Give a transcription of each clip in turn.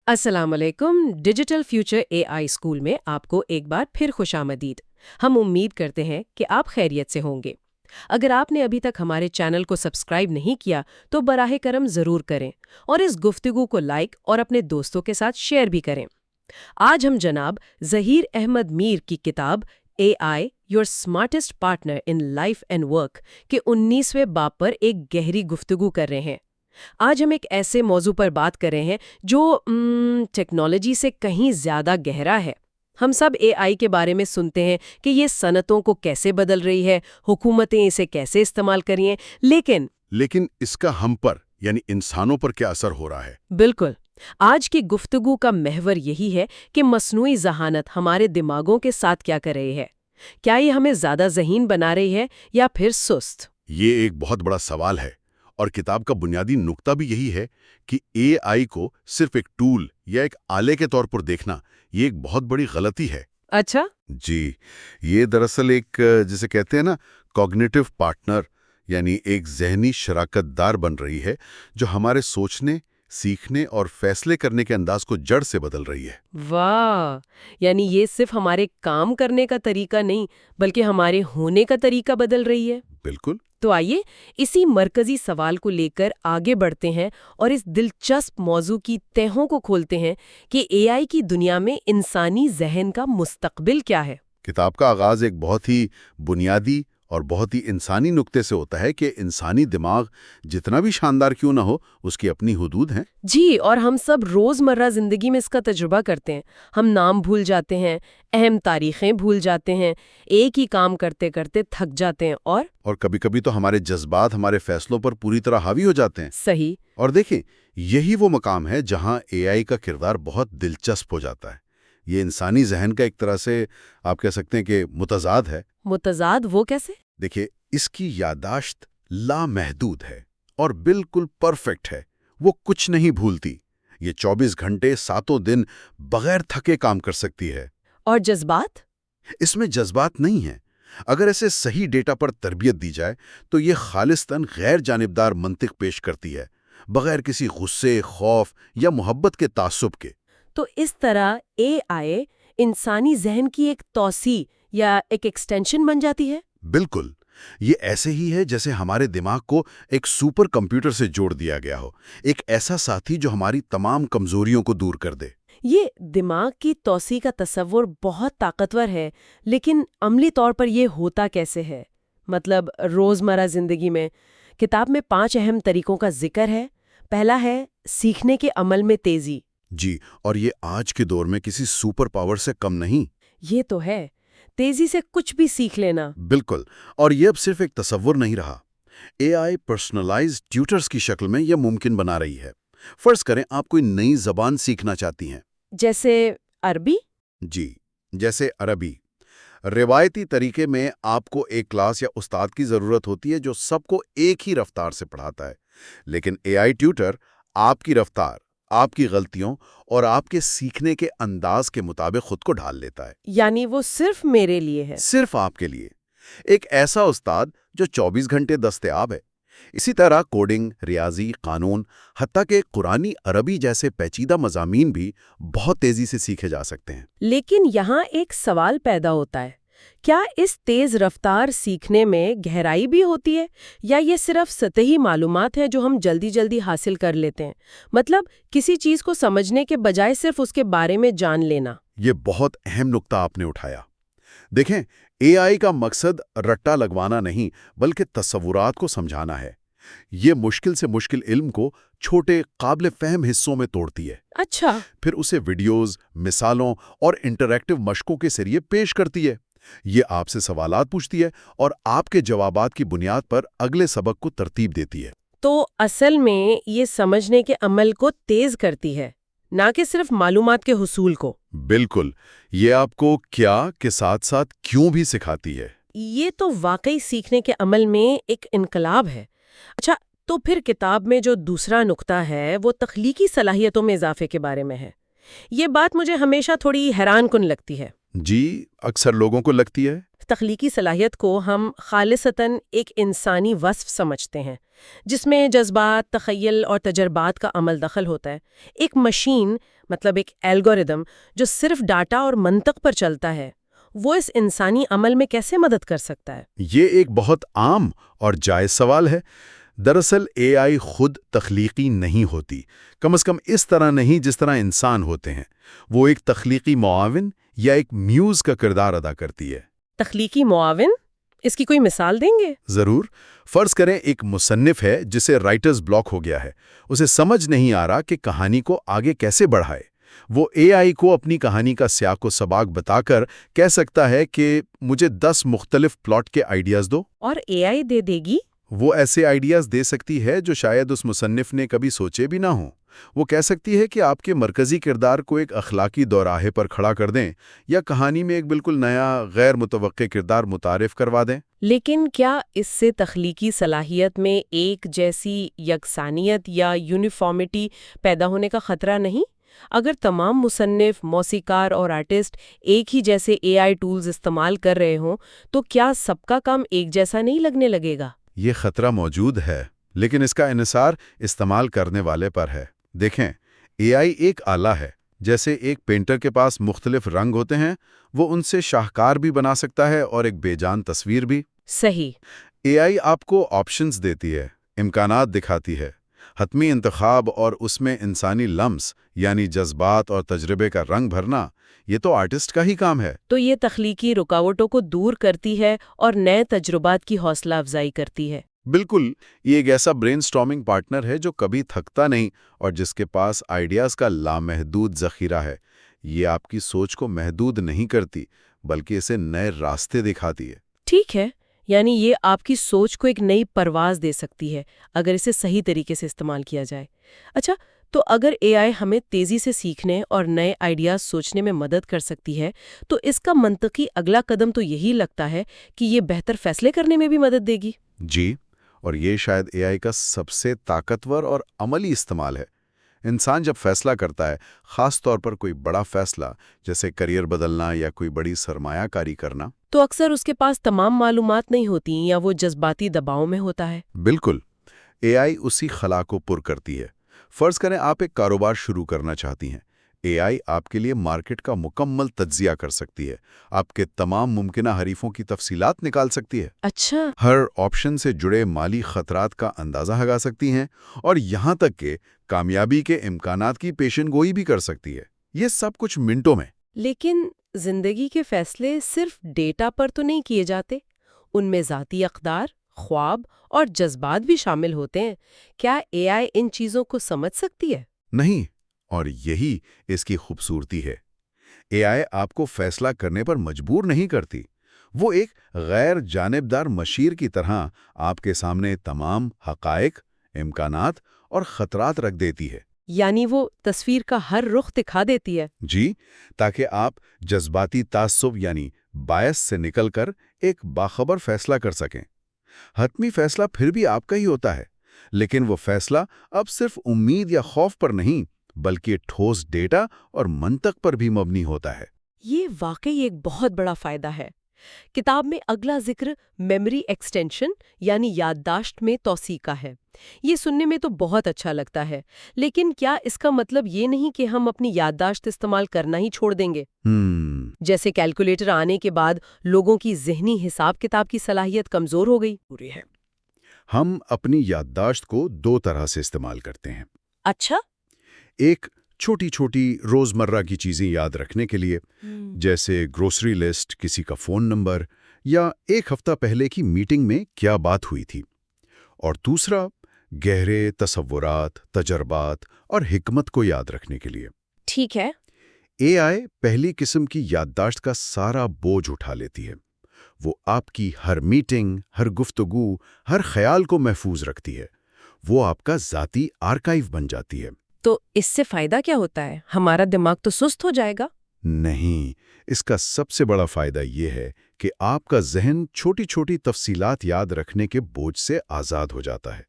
السلام علیکم digital future اے آئی school میں آپ کو ایک بار پھر خوش آمدید۔ ہم امید کرتے ہیں کہ آپ خیریت سے ہوں گے۔ اگر آپ نے ابھی تک ہمارے چینل کو سبسکرائب نہیں کیا تو براہ کرم ضرور کریں اور اس گفتگو کو لائک اور اپنے دوستوں کے ساتھ شیئر بھی کریں۔ آج ہم جناب ظہیر احمد میر کی کتاب A I your smartest partner in life and work کے 19ویں باب پر ایک گہری گفتگو کر رہے ہیں۔ آج ہم ایک ایسے موضوع پر بات کر رہے ہیں جو ٹیکنالوجی سے کہیں زیادہ گہرا ہے۔ ہم سب اے آئی کے بارے میں سنتے ہیں کہ یہ صنعتوں کو کیسے بدل رہی ہے، حکومتیں اسے کیسے استعمال کر رہی ہیں، لیکن اس کا ہم پر یعنی انسانوں پر کیا اثر ہو رہا ہے؟ بالکل آج کی گفتگو کا محور یہی ہے کہ مصنوعی ذہانت ہمارے دماغوں کے ساتھ کیا کر رہی ہے۔ کیا یہ ہمیں زیادہ ذہین بنا رہی ہے یا پھر سست؟ یہ ایک بہت بڑا سوال ہے، اور کتاب کا بنیادی نقطہ بھی یہی ہے کہ اے آئی کو صرف ایک ٹول یا ایک آلے کے طور پر دیکھنا یہ ایک بہت بڑی غلطی ہے۔ اچھا، جی، یہ دراصل ایک جسے کہتے ہیں نا کوگنیٹو پارٹنر، یعنی ایک ذہنی شراکت دار بن رہی ہے جو ہمارے سوچنے، سیکھنے اور فیصلے کرنے کے انداز کو جڑ سے بدل رہی ہے۔ واہ، یعنی یہ صرف ہمارے کام کرنے کا طریقہ نہیں بلکہ ہمارے ہونے کا طریقہ بدل رہی ہے۔ بالکل۔ تو آئیے اسی مرکزی سوال کو لے کر آگے بڑھتے ہیں اور اس دلچسپ موضوع کی تہوں کو کھولتے ہیں کہ اے آئی کی دنیا میں انسانی ذہن کا مستقبل کیا ہے۔ کتاب کا آغاز ایک بہت ہی بنیادی اور بہت ہی انسانی نقطے سے ہوتا ہے کہ انسانی دماغ جتنا بھی شاندار کیوں نہ ہو، اس کی اپنی حدود ہیں۔ جی، اور ہم سب روزمرہ زندگی میں اس کا تجربہ کرتے ہیں۔ ہم نام بھول جاتے ہیں، اہم تاریخیں بھول جاتے ہیں، ایک ہی کام کرتے کرتے تھک جاتے ہیں اور کبھی کبھی تو ہمارے جذبات ہمارے فیصلوں پر پوری طرح حاوی ہو جاتے ہیں۔ صحیح۔ اور دیکھیں، یہی وہ مقام ہے جہاں اے آئی کا کردار بہت دلچسپ ہو جاتا ہے۔ یہ انسانی ذہن کا ایک طرح سے آپ کہہ سکتے ہیں کہ متضاد ہے۔ متضاد وہ کیسے؟ دیکھیے، اس کی یادداشت لامحدود ہے اور بالکل پرفیکٹ ہے۔ وہ کچھ نہیں بھولتی۔ یہ 24 گھنٹے 7 دن بغیر تھکے کام کر سکتی ہے۔ اور جذبات؟ اس میں جذبات نہیں ہیں۔ اگر اسے صحیح ڈیٹا پر تربیت دی جائے تو یہ خالصتاً غیر جانبدار منطق پیش کرتی ہے، بغیر کسی غصے، خوف یا محبت کے تعصب کے۔ تو اس طرح اے آئی انسانی ذہن کی ایک توسیع یا ایک ایکسٹینشن بن جاتی ہے؟ بالکل، یہ ایسے ہی ہے جیسے ہمارے دماغ کو ایک سپر کمپیوٹر سے جوڑ دیا گیا ہو، ایک ایسا ساتھی جو ہماری تمام کمزوریوں کو دور کر دے۔ یہ دماغ کی توسیع کا تصور بہت طاقتور ہے، لیکن عملی طور پر یہ ہوتا کیسے ہے؟ مطلب روزمرہ زندگی میں کتاب میں 5 اہم طریقوں کا ذکر ہے۔ پہلا ہے سیکھنے کے عمل میں تیزی۔ جی، اور یہ آج کے دور میں کسی سپر پاور سے کم نہیں۔ یہ تو ہے، تیزی سے کچھ بھی سیکھ لینا۔ بالکل، اور یہ اب صرف ایک تصور نہیں رہا۔ اے آئی پرسنلائزڈ ٹیوٹرز کی شکل میں یہ ممکن بنا رہی ہے۔ فرض کریں آپ کوئی نئی زبان سیکھنا چاہتی ہیں۔ جیسے عربی؟ جی، جیسے عربی۔ روایتی طریقے میں آپ کو ایک کلاس یا استاد کی ضرورت ہوتی ہے جو سب کو ایک ہی رفتار سے پڑھاتا ہے، لیکن اے آئی ٹیوٹر آپ کی رفتار، آپ کی غلطیوں اور آپ کے سیکھنے کے انداز کے مطابق خود کو ڈھال لیتا ہے۔ یعنی وہ صرف میرے لیے ہے؟ صرف آپ کے لیے، ایک ایسا استاد جو 24 گھنٹے دستیاب ہے۔ اسی طرح کوڈنگ، ریاضی، قانون، حتیٰ کہ قرآنی عربی جیسے پیچیدہ مضامین بھی بہت تیزی سے سیکھے جا سکتے ہیں۔ لیکن یہاں ایک سوال پیدا ہوتا ہے، کیا اس تیز رفتار سیکھنے میں گہرائی بھی ہوتی ہے یا یہ صرف سطحی معلومات ہے جو ہم جلدی جلدی حاصل کر لیتے ہیں؟ مطلب کسی چیز کو سمجھنے کے بجائے صرف اس کے بارے میں جان لینا۔ یہ بہت اہم نقطہ آپ نے اٹھایا۔ دیکھیں، اے آئی کا مقصد رٹا لگوانا نہیں بلکہ تصورات کو سمجھانا ہے۔ یہ مشکل سے مشکل علم کو چھوٹے قابل فہم حصوں میں توڑتی ہے۔ اچھا۔ پھر اسے ویڈیوز، مثالوں اور انٹریکٹیو مشقوں کے ذریعے پیش کرتی ہے۔ یہ آپ سے سوالات پوچھتی ہے اور آپ کے جوابات کی بنیاد پر اگلے سبق کو ترتیب دیتی ہے۔ تو اصل میں یہ سمجھنے کے عمل کو تیز کرتی ہے، نہ کہ صرف معلومات کے حصول کو۔ بالکل، یہ آپ کو کیا کے ساتھ ساتھ کیوں بھی سکھاتی ہے۔ یہ تو واقعی سیکھنے کے عمل میں ایک انقلاب ہے۔ اچھا، تو پھر کتاب میں جو دوسرا نقطہ ہے وہ تخلیقی صلاحیتوں میں اضافے کے بارے میں ہے۔ یہ بات مجھے ہمیشہ تھوڑی حیران کن لگتی ہے۔ جی، اکثر لوگوں کو لگتی ہے۔ تخلیقی صلاحیت کو ہم خالصتاً ایک انسانی وصف سمجھتے ہیں جس میں جذبات، تخیل اور تجربات کا عمل دخل ہوتا ہے۔ ایک مشین، مطلب ایک الگوریدم جو صرف ڈاٹا اور منطق پر چلتا ہے، وہ اس انسانی عمل میں کیسے مدد کر سکتا ہے؟ یہ ایک بہت عام اور جائز سوال ہے۔ دراصل اے آئی خود تخلیقی نہیں ہوتی، کم از کم اس طرح نہیں جس طرح انسان ہوتے ہیں۔ وہ ایک تخلیقی معاون یا ایک میوز کا کردار ادا کرتی ہے۔ تخلیقی معاون؟ اس کی کوئی مثال دیں گے؟ ضرور۔ فرض کریں ایک مصنف ہے جسے رائٹرز بلاک ہو گیا ہے، اسے سمجھ نہیں آ رہا کہ کہانی کو آگے کیسے بڑھائے۔ وہ اے آئی کو اپنی کہانی کا سیاق و سباق بتا کر کہہ سکتا ہے کہ مجھے 10 مختلف پلاٹ کے آئیڈیاز دو، اور اے آئی دے دے گی؟ وہ ایسے آئیڈیاز دے سکتی ہے جو شاید اس مصنف نے کبھی سوچے بھی نہ ہوں۔ وہ کہہ سکتی ہے کہ آپ کے مرکزی کردار کو ایک اخلاقی دوراہے پر کھڑا کر دیں یا کہانی میں ایک بالکل نیا غیر متوقع کردار متعارف کروا دیں۔ لیکن کیا اس سے تخلیقی صلاحیت میں ایک جیسی یکسانیت یا یونیفارمٹی پیدا ہونے کا خطرہ نہیں؟ اگر تمام مصنف، موسیقار اور آرٹسٹ ایک ہی جیسے اے آئی ٹولز استعمال کر رہے ہوں تو کیا سب کا کام ایک جیسا نہیں لگنے لگے گا؟ یہ خطرہ موجود ہے، لیکن اس کا انحصار استعمال کرنے والے پر ہے۔ دیکھیں، اے آئی ایک آلہ ہے۔ جیسے ایک پینٹر کے پاس مختلف رنگ ہوتے ہیں، وہ ان سے شاہکار بھی بنا سکتا ہے اور ایک بے جان تصویر بھی۔ صحیح۔ اے آئی آپ کو آپشنز دیتی ہے، امکانات دکھاتی ہے۔ حتمی انتخاب اور اس میں انسانی لمس یعنی جذبات اور تجربے کا رنگ بھرنا، یہ تو آرٹسٹ کا ہی کام ہے۔ تو یہ تخلیقی رکاوٹوں کو دور کرتی ہے اور نئے تجربات کی حوصلہ افزائی کرتی ہے۔ بالکل، یہ ایک ایسا برین سٹارمنگ پارٹنر ہے جو کبھی تھکتا نہیں اور جس کے پاس آئیڈیاز کا لامحدود ذخیرہ ہے۔ یہ آپ کی سوچ کو محدود نہیں کرتی، بلکہ اسے نئے راستے دکھاتی ہے۔ ٹھیک ہے، یعنی یہ آپ کی سوچ کو ایک نئی پرواز دے سکتی ہے اگر اسے صحیح طریقے سے استعمال کیا جائے۔ اچھا، تو اگر اے آئی ہمیں تیزی سے سیکھنے اور نئے آئیڈیاز سوچنے میں مدد کر سکتی ہے تو اس کا منطقی اگلا قدم تو یہی لگتا ہے کہ یہ بہتر فیصلے کرنے میں بھی مدد دے گی۔ جی، اور یہ شاید اے آئی کا سب سے طاقتور اور عملی استعمال ہے۔ انسان جب فیصلہ کرتا ہے، خاص طور پر کوئی بڑا فیصلہ جیسے کریئر بدلنا یا کوئی بڑی سرمایہ کاری کرنا، تو اکثر اس کے پاس تمام معلومات نہیں ہوتی یا وہ جذباتی دباؤ میں ہوتا ہے۔ بالکل، اے آئی اسی خلا کو پر کرتی ہے۔ فرض کریں آپ ایک کاروبار شروع کرنا چاہتی ہیں، اے آئی آپ کے لیے مارکیٹ کا مکمل تجزیہ کر سکتی ہے، آپ کے تمام ممکنہ حریفوں کی تفصیلات نکال سکتی ہے، اچھا۔ ہر آپشن سے جڑے مالی خطرات کا اندازہ لگا سکتی ہیں، اور یہاں تک کہ کامیابی کے امکانات کی پیشن گوئی بھی کر سکتی ہے۔ یہ سب کچھ منٹوں میں۔ لیکن زندگی کے فیصلے صرف ڈیٹا پر تو نہیں کیے جاتے، ان میں ذاتی اقدار، خواب اور جذبات بھی شامل ہوتے ہیں۔ کیا اے آئی ان چیزوں کو سمجھ سکتی ہے؟ نہیں، اور یہی اس کی خوبصورتی ہے۔ اے آئی آپ کو فیصلہ کرنے پر مجبور نہیں کرتی، وہ ایک غیر جانبدار مشیر کی طرح آپ کے سامنے تمام حقائق، امکانات اور خطرات رکھ دیتی ہے۔ یعنی وہ تصویر کا ہر رخ دکھا دیتی ہے۔ جی، تاکہ آپ جذباتی تعصب یعنی باعث سے نکل کر ایک باخبر فیصلہ کر سکیں۔ حتمی فیصلہ پھر بھی آپ کا ہی ہوتا ہے، لیکن وہ فیصلہ اب صرف امید یا خوف پر نہیں، بلکہ ٹھوس ڈیٹا اور منطق پر بھی مبنی ہوتا ہے۔ یہ واقعی ایک بہت بڑا فائدہ ہے۔ کتاب میں اگلا ذکر میموری ایکسٹینشن یعنی یادداشت میں توسیع کا ہے۔ یہ سننے میں تو بہت اچھا لگتا ہے، لیکن کیا اس کا مطلب یہ نہیں کہ ہم اپنی یادداشت استعمال کرنا ہی چھوڑ دیں گے؟ جیسے کیلکولیٹر آنے کے بعد لوگوں کی ذہنی حساب کتاب کی صلاحیت کمزور ہو گئی پوری ہے۔ ہم اپنی یادداشت کو 2 طرح سے استعمال کرتے ہیں۔ اچھا۔ ایک، چھوٹی چھوٹی روزمرہ کی چیزیں یاد رکھنے کے لیے، جیسے گروسری لسٹ، کسی کا فون نمبر یا ایک ہفتہ پہلے کی میٹنگ میں کیا بات ہوئی تھی۔ اور دوسرا، گہرے تصورات، تجربات اور حکمت کو یاد رکھنے کے لیے۔ ٹھیک ہے۔ اے آئی پہلی قسم کی یادداشت کا سارا بوجھ اٹھا لیتی ہے۔ وہ آپ کی ہر میٹنگ، ہر گفتگو، ہر خیال کو محفوظ رکھتی ہے۔ وہ آپ کا ذاتی آرکائیو بن جاتی ہے۔ تو اس سے فائدہ کیا ہوتا ہے؟ ہمارا دماغ تو سست ہو جائے گا۔ نہیں، اس کا سب سے بڑا فائدہ یہ ہے کہ آپ کا ذہن چھوٹی چھوٹی تفصیلات یاد رکھنے کے بوجھ سے آزاد ہو جاتا ہے،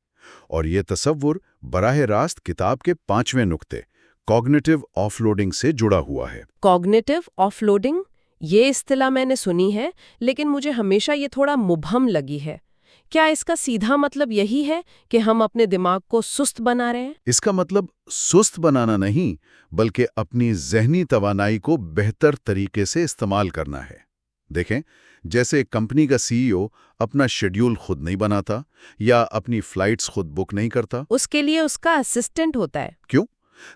اور یہ تصور براہ راست کتاب کے 5ویں نقطے کوگنیٹو آف لوڈنگ سے جڑا ہوا ہے۔ کوگنیٹو آف لوڈنگ یہ اصطلاح میں نے سنی ہے، لیکن مجھے ہمیشہ یہ تھوڑا مبہم لگی ہے۔ کیا اس کا سیدھا مطلب یہی ہے کہ ہم اپنے دماغ کو سست بنا رہے ہیں؟ اس کا مطلب سست بنانا نہیں، بلکہ اپنی ذہنی توانائی کو بہتر طریقے سے استعمال کرنا ہے۔ دیکھیں، جیسے ایک کمپنی کا سی ای او اپنا شیڈیول خود نہیں بناتا یا اپنی فلائٹس خود بک نہیں کرتا۔ اس کے لیے اس کا اسسٹنٹ ہوتا ہے۔ کیوں؟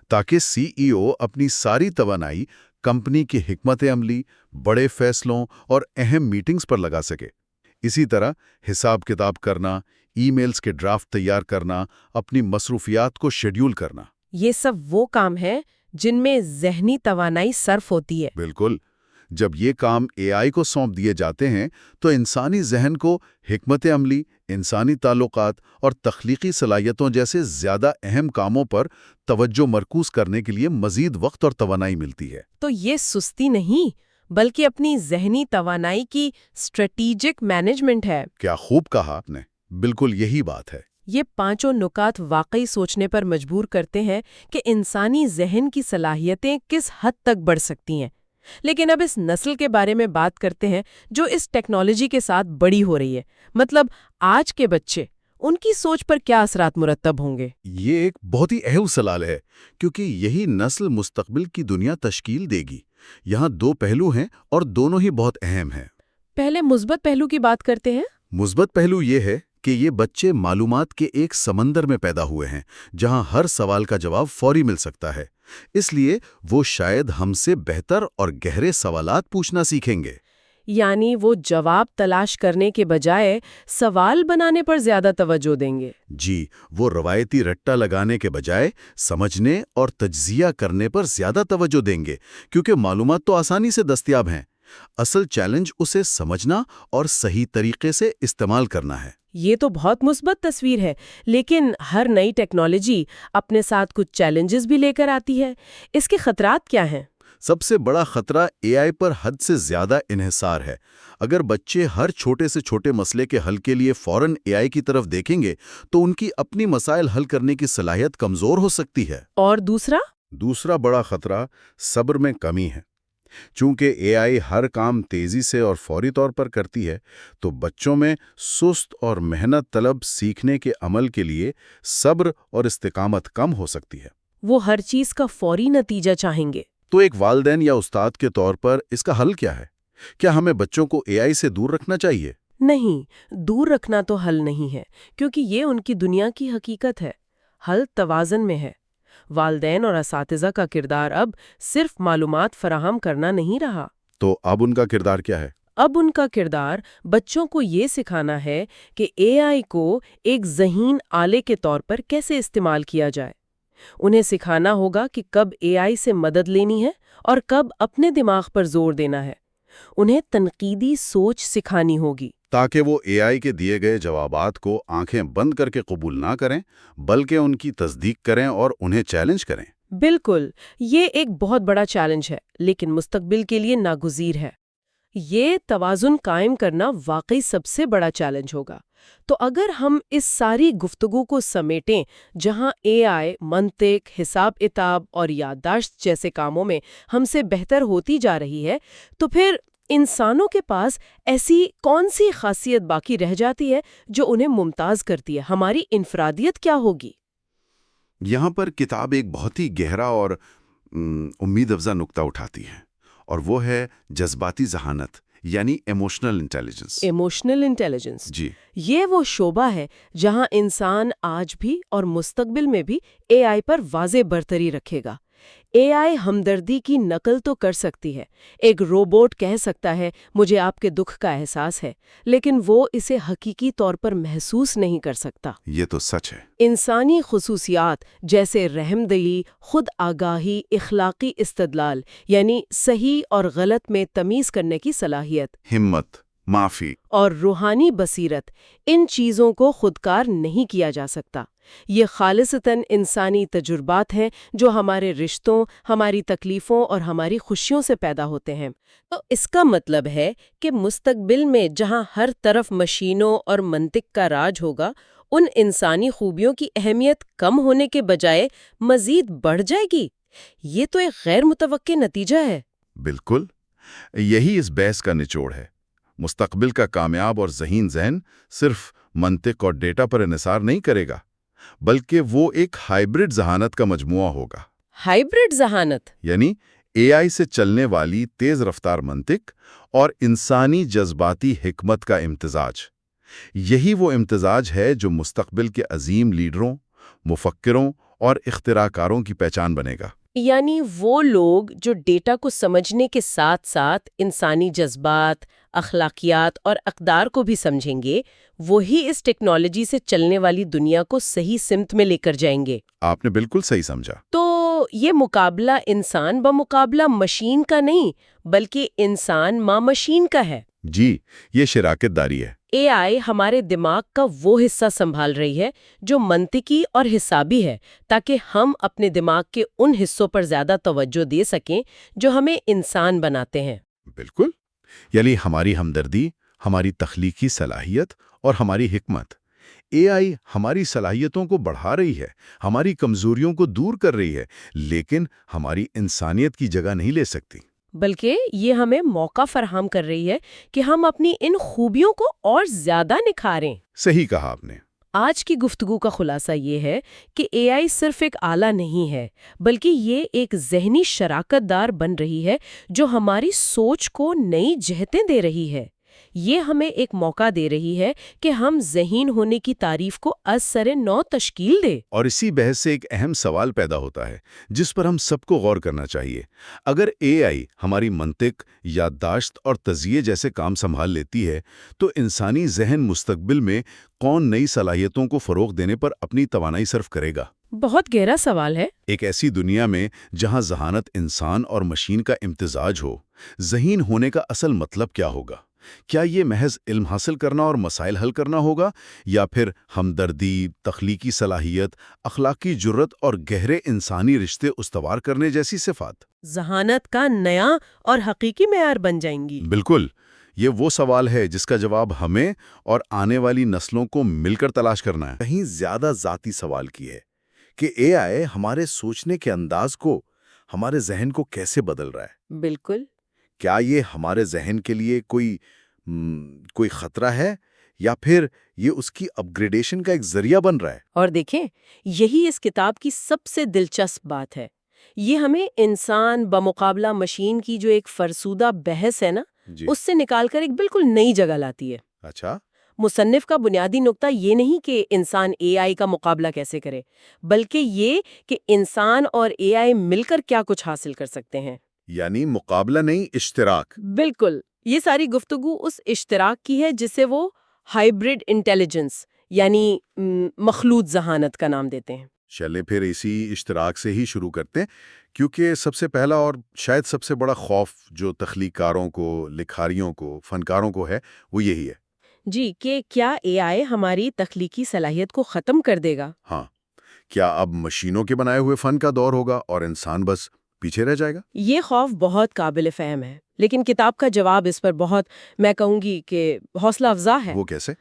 تاکہ سی ای او اپنی ساری توانائی کمپنی کی حکمت عملی، بڑے فیصلوں اور اہم میٹنگز پر لگا سکے۔ اسی طرح حساب کتاب کرنا، ای میلز کے ڈرافٹ تیار کرنا، اپنی مصروفیات کو شیڈیول کرنا۔ یہ سب وہ کام ہے جن میں ذہنی توانائی صرف ہوتی ہے۔ بالکل۔ جب یہ کام اے آئی کو سونپ دیے جاتے ہیں تو انسانی ذہن کو حکمت عملی، انسانی تعلقات اور تخلیقی صلاحیتوں جیسے زیادہ اہم کاموں پر توجہ مرکوز کرنے کے لیے مزید وقت اور توانائی ملتی ہے۔ تو یہ سستی نہیں، بلکہ اپنی ذہنی توانائی کی اسٹریٹیجک مینجمنٹ ہے۔ کیا خوب کہا آپ نے، بالکل یہی بات ہے۔ یہ پانچوں نکات واقعی سوچنے پر مجبور کرتے ہیں کہ انسانی ذہن کی صلاحیتیں کس حد تک بڑھ سکتی ہیں۔ لیکن اب اس نسل کے بارے میں بات کرتے ہیں جو اس ٹیکنالوجی کے ساتھ بڑی ہو رہی ہے، مطلب آج کے بچے، ان کی سوچ پر کیا اثرات مرتب ہوں گے؟ یہ ایک بہت ہی اہم سوال ہے، کیونکہ یہی نسل مستقبل کی دنیا تشکیل دے گی۔ یہاں دو پہلو ہیں اور دونوں ہی بہت اہم ہیں۔ پہلے مثبت پہلو کی بات کرتے ہیں۔ مثبت پہلو یہ ہے کہ یہ بچے معلومات کے ایک سمندر میں پیدا ہوئے ہیں جہاں ہر سوال کا جواب فوری مل سکتا ہے۔ اس لیے وہ شاید ہم سے بہتر اور گہرے سوالات پوچھنا سیکھیں گے۔ یعنی وہ جواب تلاش کرنے کے بجائے سوال بنانے پر زیادہ توجہ دیں گے۔ جی، وہ روایتی رٹا لگانے کے بجائے سمجھنے اور تجزیہ کرنے پر زیادہ توجہ دیں گے، کیونکہ معلومات تو آسانی سے دستیاب ہیں۔ اصل چیلنج اسے سمجھنا اور صحیح طریقے سے استعمال کرنا ہے۔ یہ تو بہت مثبت تصویر ہے، لیکن ہر نئی ٹیکنالوجی اپنے ساتھ کچھ چیلنجز بھی لے کر آتی ہے۔ اس کے خطرات کیا ہیں؟ سب سے بڑا خطرہ اے آئی پر حد سے زیادہ انحصار ہے۔ اگر بچے ہر چھوٹے سے چھوٹے مسئلے کے حل کے لیے فوراً اے آئی کی طرف دیکھیں گے تو ان کی اپنی مسائل حل کرنے کی صلاحیت کمزور ہو سکتی ہے۔ اور دوسرا بڑا خطرہ صبر میں کمی ہے۔ چونکہ اے آئی ہر کام تیزی سے اور فوری طور پر کرتی ہے، تو بچوں میں سست اور محنت طلب سیکھنے کے عمل کے لیے صبر اور استقامت کم ہو سکتی ہے۔ وہ ہر چیز کا فوری نتیجہ چاہیں گے۔ تو ایک والدین یا استاد کے طور پر اس کا حل کیا ہے؟ کیا ہمیں بچوں کو اے آئی سے دور رکھنا چاہیے؟ نہیں، دور رکھنا تو حل نہیں ہے، کیونکہ یہ ان کی دنیا کی حقیقت ہے۔ حل توازن میں ہے۔ والدین اور اساتذہ کا کردار اب صرف معلومات فراہم کرنا نہیں رہا۔ تو اب ان کا کردار کیا ہے؟ اب ان کا کردار بچوں کو یہ سکھانا ہے کہ اے آئی کو ایک ذہین آلے کے طور پر کیسے استعمال کیا جائے۔ انہیں سکھانا ہوگا کہ کب اے آئی سے مدد لینی ہے اور کب اپنے دماغ پر زور دینا ہے۔ انہیں تنقیدی سوچ سکھانی ہوگی، تاکہ وہ اے آئی کے دیے گئے جوابات کو آنکھیں بند کر کے قبول نہ کریں، بلکہ ان کی تصدیق کریں اور انہیں چیلنج کریں۔ بالکل، یہ ایک بہت بڑا چیلنج ہے، لیکن مستقبل کے لیے ناگزیر ہے۔ یہ توازن قائم کرنا واقعی سب سے بڑا چیلنج ہوگا۔ تو اگر ہم اس ساری گفتگو کو سمیٹیں، جہاں اے آئی منطق، حساب کتاب اور یادداشت جیسے کاموں میں ہم سے بہتر ہوتی جا رہی ہے، تو پھر انسانوں کے پاس ایسی کون سی خاصیت باقی رہ جاتی ہے جو انہیں ممتاز کرتی ہے؟ ہماری انفرادیت کیا ہوگی؟ یہاں پر کتاب ایک بہت ہی گہرا اور امید افزا نقطہ اٹھاتی ہے، اور وہ ہے جذباتی ذہانت، یعنی ایموشنل انٹیلیجنس۔ ایموشنل انٹیلیجنس، جی، یہ وہ شعبہ ہے جہاں انسان آج بھی اور مستقبل میں بھی اے آئی پر واضح برتری رکھے گا۔ اے آئی ہمدردی کی نقل تو کر سکتی ہے، ایک روبوٹ کہہ سکتا ہے مجھے آپ کے دکھ کا احساس ہے، لیکن وہ اسے حقیقی طور پر محسوس نہیں کر سکتا۔ یہ تو سچ ہے۔ انسانی خصوصیات جیسے رحم دلی، خود آگاہی، اخلاقی استدلال، یعنی صحیح اور غلط میں تمیز کرنے کی صلاحیت، ہمت، معافی اور روحانی بصیرت، ان چیزوں کو خودکار نہیں کیا جا سکتا۔ یہ خالصتاً انسانی تجربات ہیں جو ہمارے رشتوں، ہماری تکلیفوں اور ہماری خوشیوں سے پیدا ہوتے ہیں۔ تو اس کا مطلب ہے کہ مستقبل میں جہاں ہر طرف مشینوں اور منطق کا راج ہوگا، ان انسانی خوبیوں کی اہمیت کم ہونے کے بجائے مزید بڑھ جائے گی۔ یہ تو ایک غیر متوقع نتیجہ ہے۔ بالکل۔ یہی اس بحث کا نچوڑ ہے۔ مستقبل کا کامیاب اور ذہین ذہن صرف منطق اور ڈیٹا پر انحصار نہیں کرے گا، بلکہ وہ ایک ہائبرڈ ذہانت کا مجموعہ ہوگا۔ ہائبرڈ ذہانت؟ یعنی اے آئی سے چلنے والی تیز رفتار منطق اور انسانی جذباتی حکمت کا امتزاج۔ یہی وہ امتزاج ہے جو مستقبل کے عظیم لیڈروں، مفکروں اور اختراع کاروں کی پہچان بنے گا۔ یعنی وہ لوگ جو ڈیٹا کو سمجھنے کے ساتھ ساتھ انسانی جذبات، اخلاقیات اور اقدار کو بھی سمجھیں گے، وہی اس ٹیکنالوجی سے چلنے والی دنیا کو صحیح سمت میں لے کر جائیں گے۔ آپ نے بالکل صحیح سمجھا۔ تو یہ مقابلہ انسان بمقابلہ مشین کا نہیں، بلکہ انسان مع مشین کا ہے۔ جی، یہ شراکت داری ہے۔ اے آئی ہمارے دماغ کا وہ حصہ سنبھال رہی ہے جو منطقی اور حسابی ہے، تاکہ ہم اپنے دماغ کے ان حصوں پر زیادہ توجہ دے سکیں جو ہمیں انسان بناتے ہیں۔ بالکل، یعنی ہماری ہمدردی، ہماری تخلیقی صلاحیت اور ہماری حکمت۔ اے آئی ہماری صلاحیتوں کو بڑھا رہی ہے، ہماری کمزوریوں کو دور کر رہی ہے، لیکن ہماری انسانیت کی جگہ نہیں لے سکتی۔ بلکہ یہ ہمیں موقع فراہم کر رہی ہے کہ ہم اپنی ان خوبیوں کو اور زیادہ نکھاریں۔ صحیح کہا آپ نے۔ آج کی گفتگو کا خلاصہ یہ ہے کہ اے آئی صرف ایک آلہ نہیں ہے، بلکہ یہ ایک ذہنی شراکت دار بن رہی ہے جو ہماری سوچ کو نئی جہتیں دے رہی ہے۔ یہ ہمیں ایک موقع دے رہی ہے کہ ہم ذہین ہونے کی تعریف کو از سر نو تشکیل دیں۔ اور اسی بحث سے ایک اہم سوال پیدا ہوتا ہے جس پر ہم سب کو غور کرنا چاہیے۔ اگر اے آئی ہماری منطق، یادداشت اور تجزیے جیسے کام سنبھال لیتی ہے تو انسانی ذہن مستقبل میں کون نئی صلاحیتوں کو فروغ دینے پر اپنی توانائی صرف کرے گا؟ بہت گہرا سوال ہے۔ ایک ایسی دنیا میں جہاں ذہانت انسان اور مشین کا امتزاج ہو، ذہین ہونے کا اصل مطلب کیا ہوگا؟ کیا یہ محض علم حاصل کرنا اور مسائل حل کرنا ہوگا، یا پھر ہمدردی، تخلیقی صلاحیت، اخلاقی جرت اور گہرے انسانی رشتے استوار کرنے جیسی صفات ذہانت کا نیا اور حقیقی معیار بن جائیں گی؟ بالکل، یہ وہ سوال ہے جس کا جواب ہمیں اور آنے والی نسلوں کو مل کر تلاش کرنا ہے۔ کہیں زیادہ ذاتی سوال کی ہے کہ اے آئی ہمارے سوچنے کے انداز کو، ہمارے ذہن کو کیسے بدل رہا ہے؟ بالکل۔ کیا یہ ہمارے ذہن کے لیے کوئی خطرہ ہے، یا پھر یہ اس کی اپ گریڈیشن کا ایک ذریعہ بن رہا ہے؟ اور دیکھیں، یہی اس کتاب کی سب سے دلچسپ بات ہے۔ یہ ہمیں انسان بمقابلہ مشین کی جو ایک فرسودہ بحث ہے نا، جی۔ اس سے نکال کر ایک بالکل نئی جگہ لاتی ہے۔ اچھا۔ مصنف کا بنیادی نقطہ یہ نہیں کہ انسان اے آئی کا مقابلہ کیسے کرے، بلکہ یہ کہ انسان اور اے آئی مل کر کیا کچھ حاصل کر سکتے ہیں۔ یعنی مقابلہ نہیں، اشتراک۔ بالکل، یہ ساری گفتگو اس اشتراک کی ہے جسے وہ ہائبرڈ انٹیلیجنس یعنی مخلوط ذہانت کا نام دیتے ہیں۔ چلے پھر اسی اشتراک سے ہی شروع کرتے ہیں، کیونکہ سب سے پہلا اور شاید سب سے بڑا خوف جو تخلیق کاروں کو، لکھاریوں کو، فنکاروں کو ہے، وہ یہی ہے۔ جی، کہ کیا اے آئی ہماری تخلیقی صلاحیت کو ختم کر دے گا؟ ہاں، کیا اب مشینوں کے بنائے ہوئے فن کا دور ہوگا اور انسان بس پیچھے رہ جائے گا؟ یہ خوف بہت قابل فہم ہے، لیکن کتاب کا جواب اس پر بہت، میں کہوں گی کہ حوصلہ افزا ہے۔ وہ کیسے؟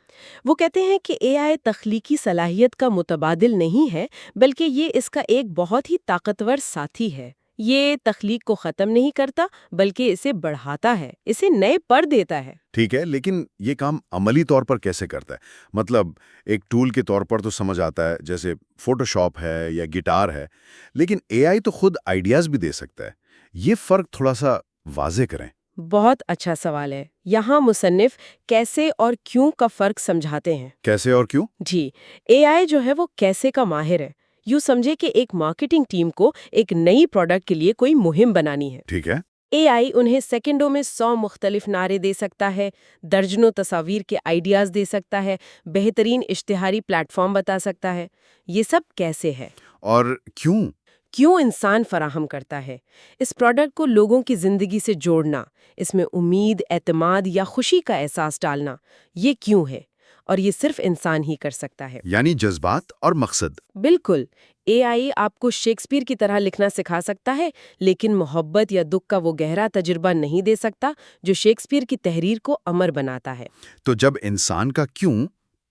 وہ کہتے ہیں کہ اے آئی تخلیقی صلاحیت کا متبادل نہیں ہے، بلکہ یہ اس کا ایک بہت ہی طاقتور ساتھی ہے۔ یہ تخلیق کو ختم نہیں کرتا، بلکہ اسے بڑھاتا ہے، اسے نئے پر دیتا ہے۔ ٹھیک ہے، لیکن یہ کام عملی طور پر کیسے کرتا ہے؟ مطلب ایک ٹول کے طور پر تو سمجھ آتا ہے، جیسے فوٹو شاپ ہے یا گٹار ہے، لیکن اے آئی تو خود آئیڈیاز بھی دے سکتا ہے۔ یہ فرق تھوڑا سا واضح کریں۔ بہت اچھا سوال ہے۔ یہاں مصنف کیسے اور کیوں کا فرق سمجھاتے ہیں۔ کیسے اور کیوں؟ جی، اے آئی جو ہے وہ کیسے کا ماہر ہے۔ یوں سمجھے کہ ایک مارکیٹنگ ٹیم کو ایک نئی پروڈکٹ کے لیے کوئی مہم بنانی ہے۔ ٹھیک ہے۔ اے آئی انہیں سیکنڈوں میں 100 مختلف نعرے دے سکتا ہے، درجنوں تصاویر کے آئیڈیاز دے سکتا ہے، بہترین اشتہاری پلیٹ فارم بتا سکتا ہے۔ یہ سب کیسے ہے؟ اور کیوں انسان فراہم کرتا ہے؟ اس پروڈکٹ کو لوگوں کی زندگی سے جوڑنا، اس میں امید، اعتماد یا خوشی کا احساس ڈالنا، یہ کیوں ہے؟ اور یہ صرف انسان ہی کر سکتا ہے۔ یعنی جذبات اور مقصد۔ بالکل، اے آئی آپ کو شیکسپیئر کی طرح لکھنا سکھا سکتا ہے، لیکن محبت یا دکھ کا وہ گہرا تجربہ نہیں دے سکتا جو شیکسپیئر کی تحریر کو امر بناتا ہے۔ تو جب انسان کا کیوں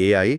AI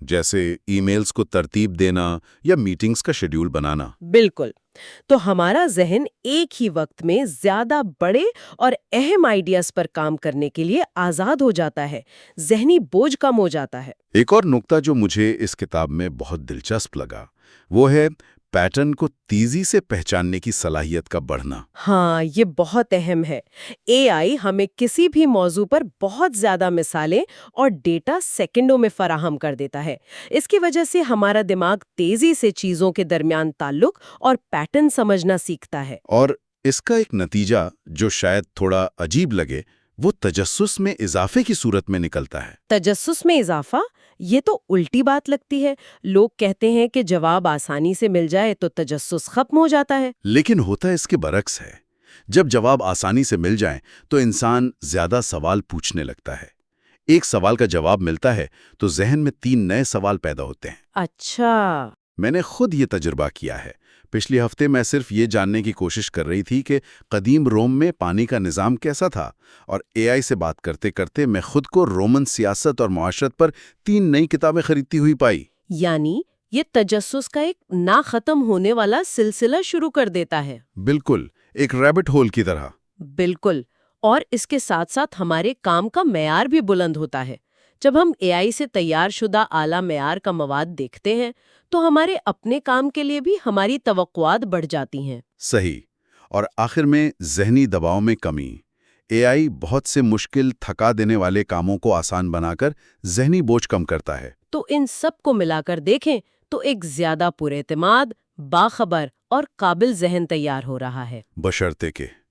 جیسے ای میلز کو ترتیب دینا یا میٹنگز کا شیڈیول بنانا۔ بالکل۔ تو ہمارا ذہن ایک ہی وقت میں زیادہ بڑے اور اہم آئیڈیاز پر کام کرنے کے لیے آزاد ہو جاتا ہے، ذہنی بوجھ کم ہو جاتا ہے۔ ایک اور نکتہ جو مجھے اس کتاب میں بہت دلچسپ لگا وہ ہے پیٹرن کو تیزی سے پہچاننے کی صلاحیت کا بڑھنا۔ ہاں، یہ بہت اہم ہے۔ اے آئی ہمیں کسی بھی موضوع پر بہت زیادہ مثالیں اور ڈیٹا سیکنڈوں میں فراہم کر دیتا ہے۔ اس کی وجہ سے ہمارا دماغ تیزی سے چیزوں کے درمیان تعلق اور پیٹرن سمجھنا سیکھتا ہے۔ اور اس کا ایک نتیجہ جو شاید تھوڑا عجیب لگے وہ تجسس میں اضافے کی صورت میں نکلتا ہے۔ تجسس میں اضافہ؟ یہ تو الٹی بات لگتی ہے۔ لوگ کہتے ہیں کہ جواب آسانی سے مل جائے تو تجسس ختم ہو جاتا ہے۔ لیکن ہوتا اس کے برعکس ہے۔ جب جواب آسانی سے مل جائیں تو انسان زیادہ سوال پوچھنے لگتا ہے۔ ایک سوال کا جواب ملتا ہے تو ذہن میں 3 نئے سوال پیدا ہوتے ہیں۔ اچھا۔ میں نے خود یہ تجربہ کیا ہے۔ پچھلے ہفتے میں صرف یہ جاننے کی کوشش کر رہی تھی کہ قدیم روم میں پانی کا نظام کیسا تھا، اور اے آئی سے بات کرتے کرتے میں خود کو رومن سیاست اور معاشرت پر 3 نئی کتابیں خریدتی ہوئی پائی۔ یعنی یہ تجسس کا ایک نہ ختم ہونے والا سلسلہ شروع کر دیتا ہے۔ بالکل، ایک ریبٹ ہول کی طرح۔ بالکل۔ اور اس کے ساتھ ساتھ ہمارے کام کا معیار بھی بلند ہوتا ہے۔ جب ہم اے آئی سے تیار شدہ اعلیٰ معیار کا مواد دیکھتے ہیں تو ہمارے اپنے کام کے لیے بھی ہماری توقعات بڑھ جاتی ہیں۔ صحیح۔ اور آخر میں ذہنی دباؤ میں کمی۔ اے آئی بہت سے مشکل، تھکا دینے والے کاموں کو آسان بنا کر ذہنی بوجھ کم کرتا ہے۔ تو ان سب کو ملا کر دیکھیں تو ایک زیادہ پراعتماد، باخبر اور قابل ذہن تیار ہو رہا ہے،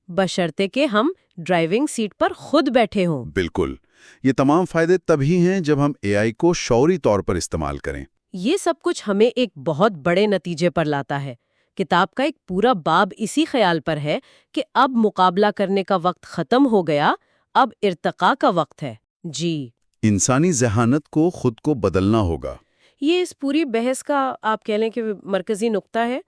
بشرطے کہ ہم ڈرائیونگ سیٹ پر خود بیٹھے ہوں۔ بالکل۔ یہ تمام فائدے تبھی ہیں جب ہم اے آئی کو شعوری طور پر استعمال کریں۔ یہ سب کچھ ہمیں ایک بہت بڑے نتیجے پر لاتا ہے۔ کتاب کا ایک پورا باب اسی خیال پر ہے کہ اب مقابلہ کرنے کا وقت ختم ہو گیا، اب ارتقاء کا وقت ہے۔ جی، انسانی ذہانت کو خود کو بدلنا ہوگا۔ یہ اس پوری بحث کا آپ کہہ لیں کہ مرکزی نقطہ ہے۔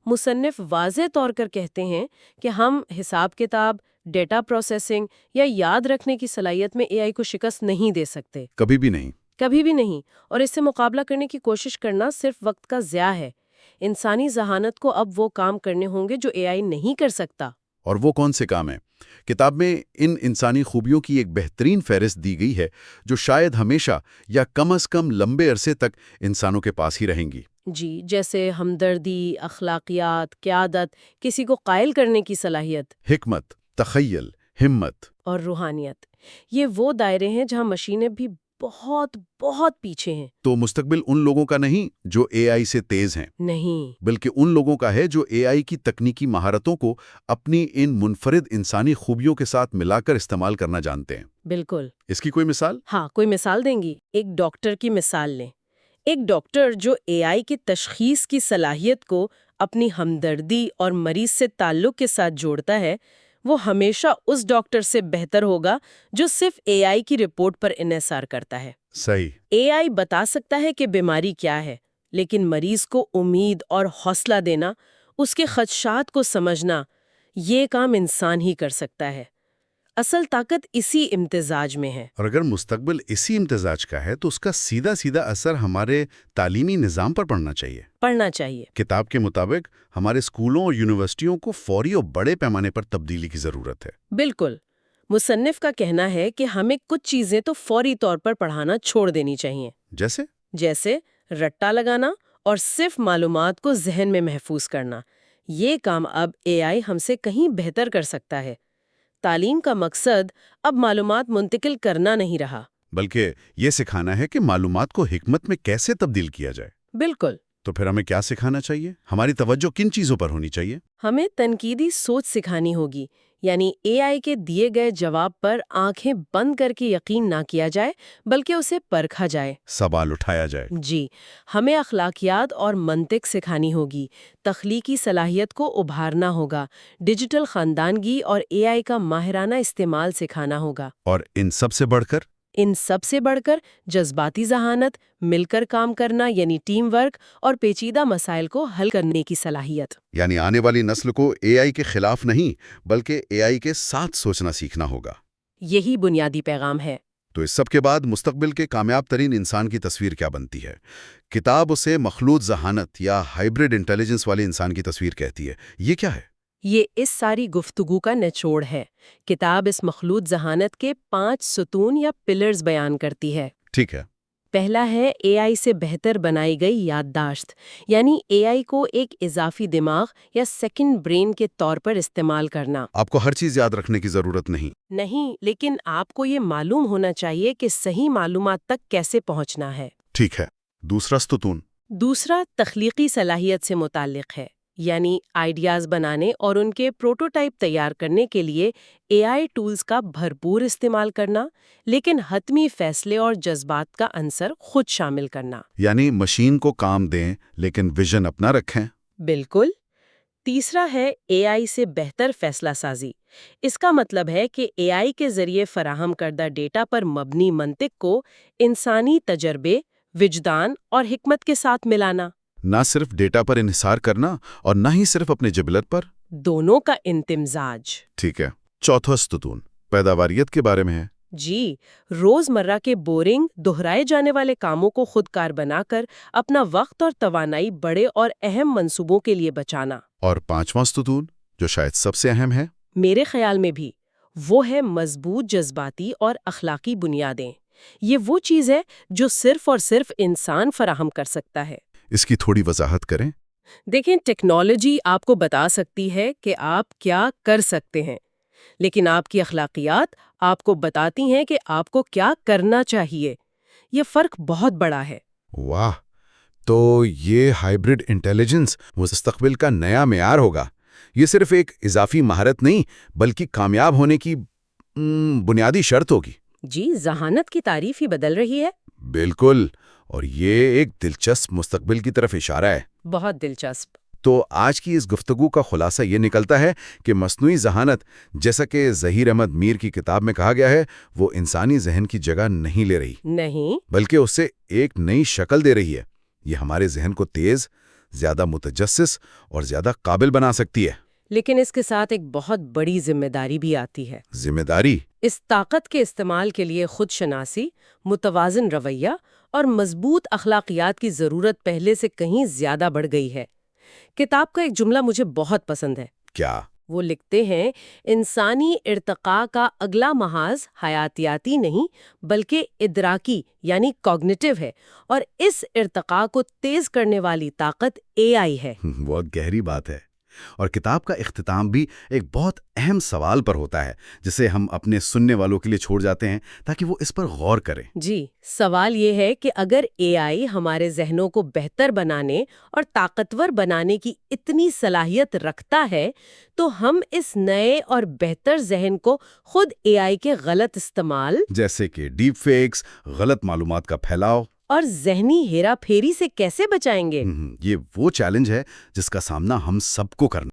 مصنف واضح طور پر کہتے ہیں کہ ہم حساب کتاب، ڈیٹا پروسیسنگ یا یاد رکھنے کی صلاحیت میں اے آئی کو شکست نہیں دے سکتے، کبھی بھی نہیں۔ کبھی بھی نہیں۔ اور اس سے مقابلہ کرنے کی کوشش کرنا صرف وقت کا ضیاع ہے۔ انسانی ذہانت کو اب وہ کام کرنے ہوں گے جو اے آئی نہیں کر سکتا۔ اور وہ کون سے کام ہیں؟ کتاب میں ان انسانی خوبیوں کی ایک بہترین فہرست دی گئی ہے جو شاید ہمیشہ یا کم از کم لمبے عرصے تک انسانوں کے پاس ہی رہیں گی۔ جی، جیسے ہمدردی، اخلاقیات، قیادت، کسی کو قائل کرنے کی صلاحیت، حکمت، تخیل، ہمت اور روحانیت۔ یہ وہ دائرے ہیں جہاں مشینیں بھی بہت بہت پیچھے ہیں۔ تو مستقبل ان لوگوں کا نہیں جو اے آئی سے تیز ہیں، نہیں، بلکہ ان لوگوں کا ہے جو اے آئی کی تکنیکی مہارتوں کو اپنی ان منفرد انسانی خوبیوں کے ساتھ ملا کر استعمال کرنا جانتے ہیں۔ بالکل۔ اس کی کوئی مثال؟ ہاں، کوئی مثال دیں گی؟ ایک ڈاکٹر کی مثال لیں۔ ایک ڈاکٹر جو اے آئی کی تشخیص کی صلاحیت کو اپنی ہمدردی اور مریض سے تعلق کے ساتھ جوڑتا ہے، وہ ہمیشہ اس ڈاکٹر سے بہتر ہوگا جو صرف اے آئی کی رپورٹ پر انحصار کرتا ہے۔ صحیح۔ اے آئی بتا سکتا ہے کہ بیماری کیا ہے، لیکن مریض کو امید اور حوصلہ دینا، اس کے خدشات کو سمجھنا، یہ کام انسان ہی کر سکتا ہے۔ اصل طاقت اسی امتزاج میں ہے۔ اور اگر مستقبل اسی امتزاج کا ہے تو اس کا سیدھا سیدھا اثر ہمارے تعلیمی نظام پر پڑنا چاہیے۔ کتاب کے مطابق ہمارے اسکولوں اور یونیورسٹیوں کو فوری اور بڑے پیمانے پر تبدیلی کی ضرورت ہے۔ بالکل۔ مصنف کا کہنا ہے کہ ہمیں کچھ چیزیں تو فوری طور پر پڑھانا چھوڑ دینی چاہیے، جیسے رٹا لگانا اور صرف معلومات کو ذہن میں محفوظ کرنا۔ یہ کام اب اے آئی ہم سے کہیں بہتر کر سکتا ہے۔ تعلیم کا مقصد اب معلومات منتقل کرنا نہیں رہا، بلکہ یہ سکھانا ہے کہ معلومات کو حکمت میں کیسے تبدیل کیا جائے۔ بالکل۔ تو پھر ہمیں کیا سکھانا چاہیے؟ ہماری توجہ کن چیزوں پر ہونی چاہیے؟ ہمیں تنقیدی سوچ سکھانی ہوگی، یعنی اے آئی کے دیے گئے جواب پر آنکھیں بند کر کے یقین نہ کیا جائے بلکہ اسے پرکھا جائے، سوال اٹھایا جائے۔ جی، ہمیں اخلاقیات اور منطق سکھانی ہوگی، تخلیقی صلاحیت کو ابھارنا ہوگا، ڈیجیٹل خاندانگی اور اے آئی کا ماہرانہ استعمال سکھانا ہوگا، اور ان سب سے بڑھ کر جذباتی ذہانت، مل کر کام کرنا یعنی ٹیم ورک، اور پیچیدہ مسائل کو حل کرنے کی صلاحیت۔ یعنی آنے والی نسل کو اے آئی کے خلاف نہیں بلکہ اے آئی کے ساتھ سوچنا سیکھنا ہوگا۔ یہی بنیادی پیغام ہے۔ تو اس سب کے بعد مستقبل کے کامیاب ترین انسان کی تصویر کیا بنتی ہے؟ کتاب اسے مخلوط ذہانت یا ہائبرڈ انٹیلیجنس والے انسان کی تصویر کہتی ہے۔ یہ کیا ہے؟ یہ اس ساری گفتگو کا نچوڑ ہے۔ کتاب اس مخلوط ذہانت کے 5 ستون یا پلرز بیان کرتی ہے۔ ٹھیک ہے۔ پہلا ہے اے آئی سے بہتر بنائی گئی یادداشت، یعنی اے آئی کو ایک اضافی دماغ یا سیکنڈ برین کے طور پر استعمال کرنا۔ آپ کو ہر چیز یاد رکھنے کی ضرورت نہیں، لیکن آپ کو یہ معلوم ہونا چاہیے کہ صحیح معلومات تک کیسے پہنچنا ہے۔ ٹھیک ہے۔ دوسرا ستون؟ دوسرا تخلیقی صلاحیت سے متعلق ہے، یعنی آئیڈیاز بنانے اور ان کے پروٹوٹائپ تیار کرنے کے لیے اے آئی ٹولز کا بھرپور استعمال کرنا، لیکن حتمی فیصلے اور جذبات کا عنصر خود شامل کرنا۔ یعنی مشین کو کام دیں لیکن ویژن اپنا رکھیں۔ بالکل۔ تیسرا ہے اے آئی سے بہتر فیصلہ سازی۔ اس کا مطلب ہے کہ اے آئی کے ذریعے فراہم کردہ ڈیٹا پر مبنی منطق کو انسانی تجربے، وجدان اور حکمت کے ساتھ ملانا۔ نہ صرف ڈیٹا پر انحصار کرنا اور نہ ہی صرف اپنے جبلت پر۔ دونوں کا امتزاج۔ ٹھیک ہے۔ چوتھا ستون پیداواریت کے بارے میں ہے۔ جی، روزمرہ کے بورنگ، دہرائے جانے والے کاموں کو خود کار بنا کر اپنا وقت اور توانائی بڑے اور اہم منصوبوں کے لیے بچانا۔ اور پانچواں ستون، جو شاید سب سے اہم ہے، میرے خیال میں بھی، وہ ہے مضبوط جذباتی اور اخلاقی بنیادیں۔ یہ وہ چیز ہے جو صرف اور صرف انسان فراہم کر سکتا ہے۔ اس کی تھوڑی وضاحت کریں۔ دیکھیں، ٹیکنالوجی آپ کو بتا سکتی ہے کہ آپ کیا کر سکتے ہیں، لیکن آپ کی اخلاقیات آپ کو بتاتی ہیں کہ آپ کو کیا کرنا چاہیے۔ یہ فرق بہت بڑا ہے۔ واہ! تو یہ ہائبرڈ انٹیلیجنس مستقبل کا نیا معیار ہوگا۔ یہ صرف ایک اضافی مہارت نہیں بلکہ کامیاب ہونے کی بنیادی شرط ہوگی۔ جی، ذہانت کی تعریف ہی بدل رہی ہے۔ بالکل، اور یہ ایک دلچسپ مستقبل کی طرف اشارہ ہے۔ بہت دلچسپ۔ تو آج کی اس گفتگو کا خلاصہ یہ نکلتا ہے کہ مصنوعی ذہانت، جیسا کہ ظہیر احمد میر کی کتاب میں کہا گیا ہے، وہ انسانی ذہن کی جگہ نہیں لے رہی، نہیں، بلکہ اسے ایک نئی شکل دے رہی ہے۔ یہ ہمارے ذہن کو تیز، زیادہ متجسس اور زیادہ قابل بنا سکتی ہے۔ لیکن اس کے ساتھ ایک بہت بڑی ذمہ داری بھی آتی ہے۔ ذمہ داری؟ اس طاقت کے استعمال کے لیے خود شناسی، متوازن رویہ اور مضبوط اخلاقیات کی ضرورت پہلے سے کہیں زیادہ بڑھ گئی ہے۔ کتاب کا ایک جملہ مجھے بہت پسند ہے۔ کیا؟ وہ لکھتے ہیں، انسانی ارتقاء کا اگلا محاذ حیاتیاتی نہیں بلکہ ادراکی یعنی کوگنیٹو ہے، اور اس ارتقاء کو تیز کرنے والی طاقت اے آئی ہے۔ بہت گہری بات ہے۔ اور کتاب کا اختتام بھی ایک بہت اہم سوال پر ہوتا ہے، جسے ہم اپنے سننے والوں کے لیے چھوڑ جاتے ہیں تاکہ وہ اس پر غور کریں۔ جی، سوال یہ ہے کہ اگر اے آئی ہمارے ذہنوں کو بہتر بنانے اور طاقتور بنانے کی اتنی صلاحیت رکھتا ہے تو ہم اس نئے اور بہتر ذہن کو خود اے آئی کے غلط استعمال، جیسے کہ ڈیپ فیکس، غلط معلومات کا پھیلاؤ اور ذہنی ہیرا پھیری سے کیسے بچائیں گے؟ یہ وہ چیلنج ہے جس کا سامنا ہم سب کو کرنا